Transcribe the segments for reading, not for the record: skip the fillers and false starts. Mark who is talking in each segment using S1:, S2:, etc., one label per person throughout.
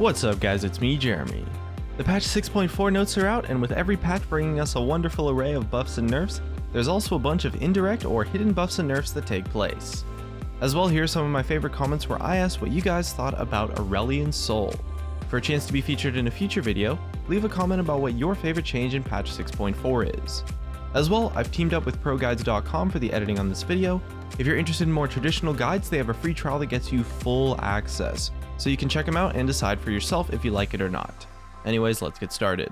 S1: What's up guys, it's me, Jeremy. The patch 6.4 notes are out, and with every patch bringing us a wonderful array of buffs and nerfs, there's also a bunch of indirect or hidden buffs and nerfs that take place. As well, here are some of my favorite comments where I asked what you guys thought about Aurelian Soul. For a chance to be featured in a future video, leave a comment about what your favorite change in patch 6.4 is. As well, I've teamed up with ProGuides.com for the editing on this video. If you're interested in more traditional guides, they have a free trial that gets you full access, so you can check them out and decide for yourself if you like it or not. Anyways, let's get started.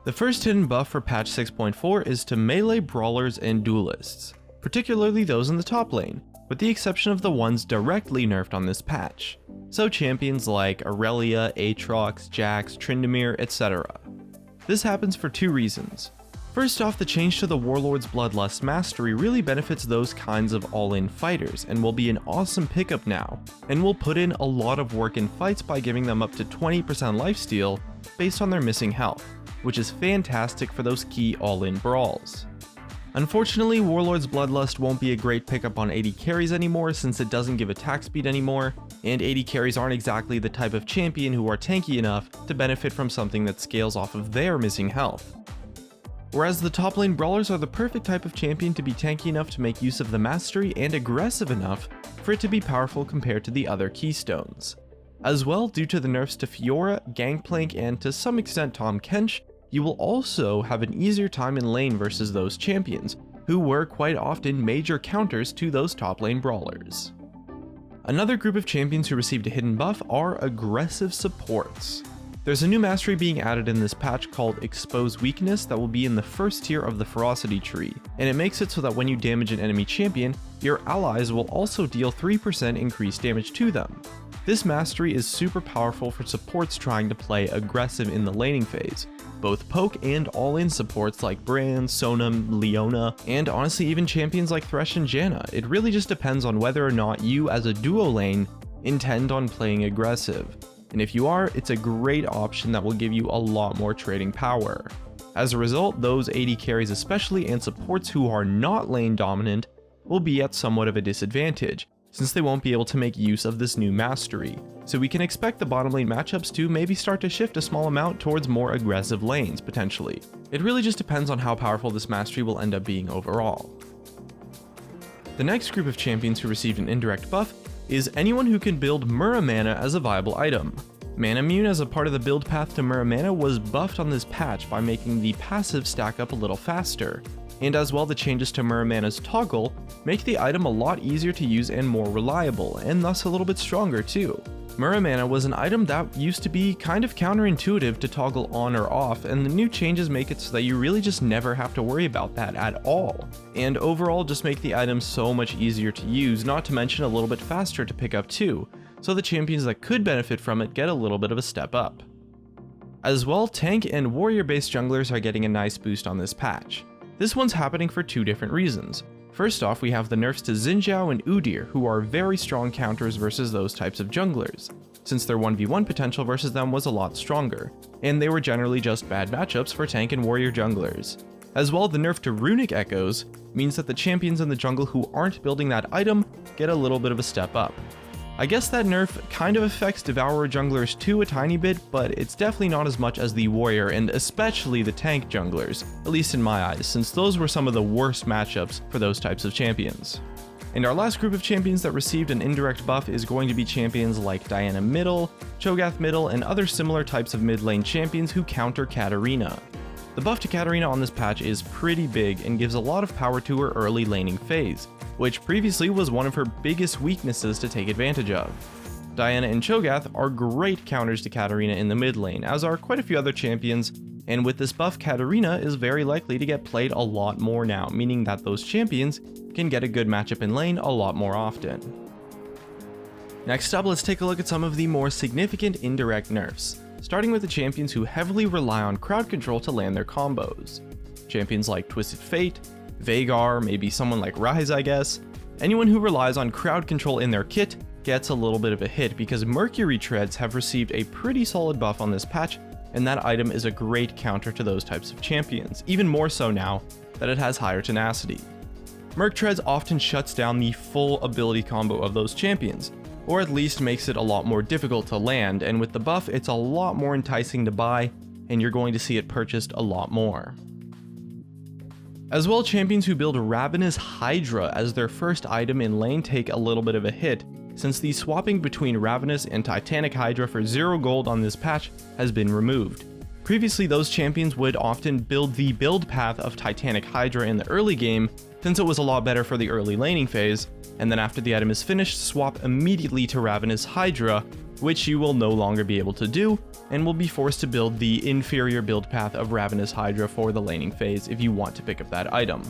S1: The first hidden buff for patch 6.4 is to melee brawlers and duelists, particularly those in the top lane, with the exception of the ones directly nerfed on this patch. So champions like Aurelia, Aatrox, Jax, Tryndamere, etc. This happens for two reasons. First off, the change to the Warlord's Bloodlust Mastery really benefits those kinds of all-in fighters and will be an awesome pickup now, and will put in a lot of work in fights by giving them up to 20% lifesteal based on their missing health, which is fantastic for those key all-in brawls. Unfortunately, Warlord's Bloodlust won't be a great pickup on AD carries anymore since it doesn't give attack speed anymore, and AD carries aren't exactly the type of champion who are tanky enough to benefit from something that scales off of their missing health. Whereas the top lane brawlers are the perfect type of champion to be tanky enough to make use of the mastery and aggressive enough for it to be powerful compared to the other keystones. As well, due to the nerfs to Fiora, Gangplank, and to some extent Tahm Kench, you will also have an easier time in lane versus those champions, who were quite often major counters to those top lane brawlers. Another group of champions who received a hidden buff are aggressive supports. There's a new mastery being added in this patch called Expose Weakness that will be in the first tier of the Ferocity tree, and it makes it so that when you damage an enemy champion, your allies will also deal 3% increased damage to them. This mastery is super powerful for supports trying to play aggressive in the laning phase, both poke and all-in supports like Brand, Sonam, Leona, and honestly even champions like Thresh and Janna. It really just depends on whether or not you as a duo lane intend on playing aggressive. And if you are, it's a great option that will give you a lot more trading power. As a result, those AD carries especially and supports who are not lane dominant will be at somewhat of a disadvantage, since they won't be able to make use of this new mastery. So we can expect the bottom lane matchups to maybe start to shift a small amount towards more aggressive lanes, potentially. It really just depends on how powerful this mastery will end up being overall. The next group of champions who received an indirect buff is anyone who can build Mura Mana as a viable item. Manamune as a part of the build path to Mura Mana was buffed on this patch by making the passive stack up a little faster, and as well the changes to Mura Mana's toggle make the item a lot easier to use and more reliable, and thus a little bit stronger too. Mura Mana was an item that used to be kind of counterintuitive to toggle on or off, and the new changes make it so that you really just never have to worry about that at all, and overall just make the item so much easier to use, not to mention a little bit faster to pick up too, so the champions that could benefit from it get a little bit of a step up. As well, tank and warrior based junglers are getting a nice boost on this patch. This one's happening for two different reasons. First off, we have the nerfs to Xin Zhao and Udyr, who are very strong counters versus those types of junglers, since their 1v1 potential versus them was a lot stronger, and they were generally just bad matchups for tank and warrior junglers. As well, the nerf to Runic Echoes means that the champions in the jungle who aren't building that item get a little bit of a step up. I guess that nerf kind of affects Devourer junglers too a tiny bit, but it's definitely not as much as the warrior and especially the tank junglers, at least in my eyes, since those were some of the worst matchups for those types of champions. And our last group of champions that received an indirect buff is going to be champions like Diana middle, Cho'Gath middle, and other similar types of mid lane champions who counter Katarina. The buff to Katarina on this patch is pretty big and gives a lot of power to her early laning phase, which previously was one of her biggest weaknesses to take advantage of. Diana and Cho'Gath are great counters to Katarina in the mid lane, as are quite a few other champions, and with this buff, Katarina is very likely to get played a lot more now, meaning that those champions can get a good matchup in lane a lot more often. Next up, let's take a look at some of the more significant indirect nerfs, starting with the champions who heavily rely on crowd control to land their combos. Champions like Twisted Fate, Veigar, maybe someone like Ryze I guess. Anyone who relies on crowd control in their kit gets a little bit of a hit because Mercury Treads have received a pretty solid buff on this patch, and that item is a great counter to those types of champions, even more so now that it has higher tenacity. Merc Treads often shuts down the full ability combo of those champions, or at least makes it a lot more difficult to land, and with the buff it's a lot more enticing to buy, and you're going to see it purchased a lot more. As well, champions who build Ravenous Hydra as their first item in lane take a little bit of a hit, since the swapping between Ravenous and Titanic Hydra for 0 gold on this patch has been removed. Previously, those champions would often build the build path of Titanic Hydra in the early game, since it was a lot better for the early laning phase, and then after the item is finished, swap immediately to Ravenous Hydra, which you will no longer be able to do, and will be forced to build the inferior build path of Ravenous Hydra for the laning phase if you want to pick up that item.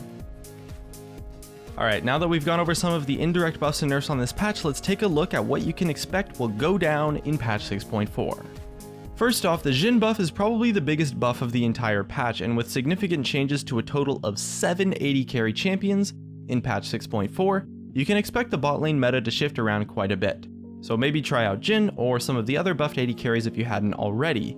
S1: Alright, now that we've gone over some of the indirect buffs and nerfs on this patch, let's take a look at what you can expect will go down in patch 6.4. First off, the Jhin buff is probably the biggest buff of the entire patch, and with significant changes to a total of 7 AD carry champions in patch 6.4, you can expect the bot lane meta to shift around quite a bit. So maybe try out Jhin or some of the other buffed AD carries if you hadn't already.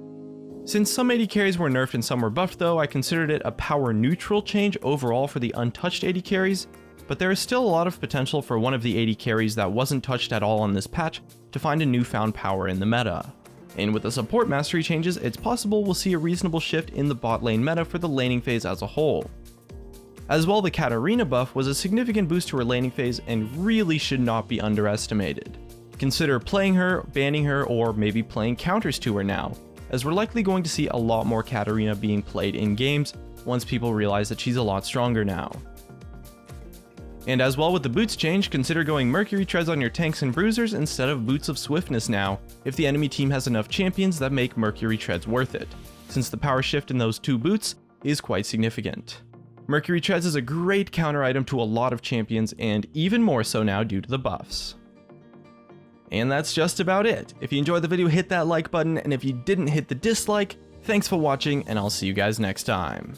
S1: Since some AD carries were nerfed and some were buffed though, I considered it a power neutral change overall for the untouched AD carries, but there is still a lot of potential for one of the AD carries that wasn't touched at all on this patch to find a newfound power in the meta. And with the support mastery changes, it's possible we'll see a reasonable shift in the bot lane meta for the laning phase as a whole. As well, the Katarina buff was a significant boost to her laning phase and really should not be underestimated. Consider playing her, banning her, or maybe playing counters to her now, as we're likely going to see a lot more Katarina being played in games once people realize that she's a lot stronger now. And as well with the boots change, consider going Mercury Treads on your tanks and bruisers instead of Boots of Swiftness now, if the enemy team has enough champions that make Mercury Treads worth it, since the power shift in those 2 boots is quite significant. Mercury Treads is a great counter item to a lot of champions, and even more so now due to the buffs. And that's just about it. If you enjoyed the video, hit that like button, and if you didn't hit the dislike, thanks for watching, and I'll see you guys next time.